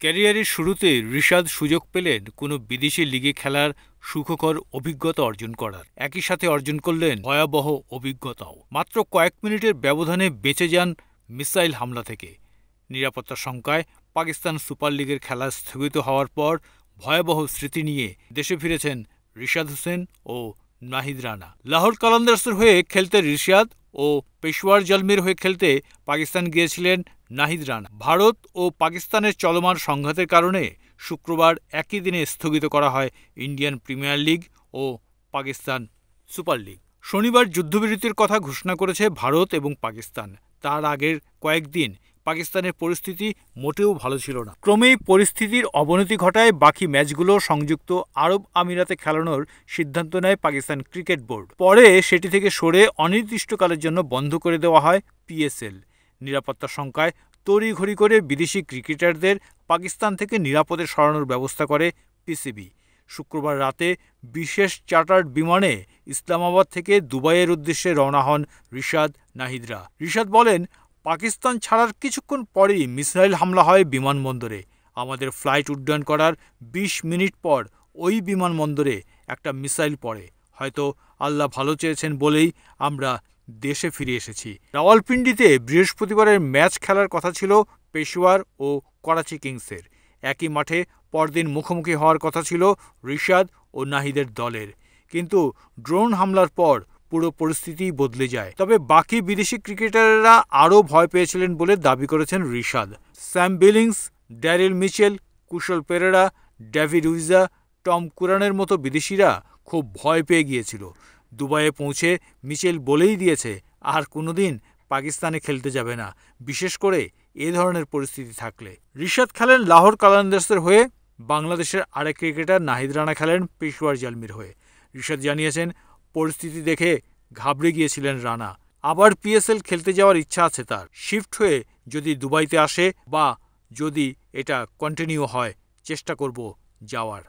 ক্যারিয়ারের শুরুতে রিশাদ সুযোগ পেলেন কোনো বিদেশি লিগে খেলার সুখকর অভিজ্ঞতা অর্জন করার, একই সাথে অর্জন করলেন ভয়াবহ অভিজ্ঞতাও। মাত্র কয়েক মিনিটের ব্যবধানে বেঁচে যান মিসাইল হামলা থেকে। নিরাপত্তা শঙ্কায় পাকিস্তান সুপার লিগের খেলা স্থগিত হওয়ার পর ভয়াবহ স্মৃতি নিয়ে দেশে ফিরেছেন রিশাদ হোসেন ও নাহিদ রানা। লাহোর কালান্দার্সের হয়ে খেলতে রিশাদ ও পেশওয়ার জলমির হয়ে খেলতে পাকিস্তান গিয়েছিলেন নাহিদ রানা। ভারত ও পাকিস্তানের চলমান সংঘাতের কারণে শুক্রবার একই দিনে স্থগিত করা হয় ইন্ডিয়ান প্রিমিয়ার লিগ ও পাকিস্তান সুপার লিগ। শনিবার যুদ্ধবিরতির কথা ঘোষণা করেছে ভারত এবং পাকিস্তান। তার আগের কয়েকদিন পাকিস্তানের পরিস্থিতি মোটেও ভালো ছিল না। ক্রমেই পরিস্থিতির অবনতি ঘটায় বাকি ম্যাচগুলো সংযুক্ত আরব আমিরাতে খেলানোর সিদ্ধান্ত নেয় পাকিস্তান ক্রিকেট বোর্ড। পরে সেটি থেকে সরে অনির্দিষ্টকালের জন্য বন্ধ করে দেওয়া হয় পিএসএল। নিরাপত্তা শঙ্কায় তড়িঘড়ি করে বিদেশি ক্রিকেটারদের পাকিস্তান থেকে নিরাপদে সরানোর ব্যবস্থা করে পিসিবি। শুক্রবার রাতে বিশেষ চার্টার্ড বিমানে ইসলামাবাদ থেকে দুবাইয়ের উদ্দেশ্যে রওনা হন রিশাদ, নাহিদরা। রিশাদ বলেন, পাকিস্তান ছাড়ার কিছুক্ষণ পরেই মিসাইল হামলা হয় বিমানবন্দরে। আমাদের ফ্লাইট উড্ডয়ন করার ২০ মিনিট পর ওই বিমানবন্দরে একটা মিসাইল পড়ে। হয়তো আল্লাহ ভালো চেয়েছেন বলেই আমরা দেশে ফিরে এসেছি। রাওয়ালপিন্ডিতে বৃহস্পতিবারের ম্যাচ খেলার কথা ছিল পেশোয়ার ও করাচি কিংসের। একই মাঠে পরদিন মুখোমুখি হওয়ার কথা ছিল রিশাদ ও নাহিদের দলের, কিন্তু ড্রোন হামলার পর পুরো পরিস্থিতি বদলে যায়। তবে বাকি বিদেশি ক্রিকেটাররা আরও ভয় পেয়েছিলেন বলে দাবি করেছেন Rishad. Sam Billings, Daryl Mitchell, Kusal Perera, David Wiese, Tom কুরানের মতো বিদেশিরা খুব ভয় পেয়ে গিয়েছিল। দুবাইয়ে পৌঁছে মিচেল বলেই দিয়েছে আর কোনোদিন পাকিস্তানে খেলতে যাবে না, বিশেষ করে এ ধরনের পরিস্থিতি থাকলে। রিশাদ খেলেন লাহোর কালান্দার্সের হয়ে, বাংলাদেশের আরেক ক্রিকেটার নাহিদ রানা খেলেন পেশওয়ার জলমির হয়ে। রিশাদ জানিয়েছেন, পরিস্থিতি দেখে ঘাবড়ে গিয়েছিলেন রানা। আবার পিএসএল খেলতে যাওয়ার ইচ্ছা আছে তার। শিফট হয়ে যদি দুবাইতে আসে বা যদি এটা কন্টিনিউ হয়, চেষ্টা করব যাওয়ার।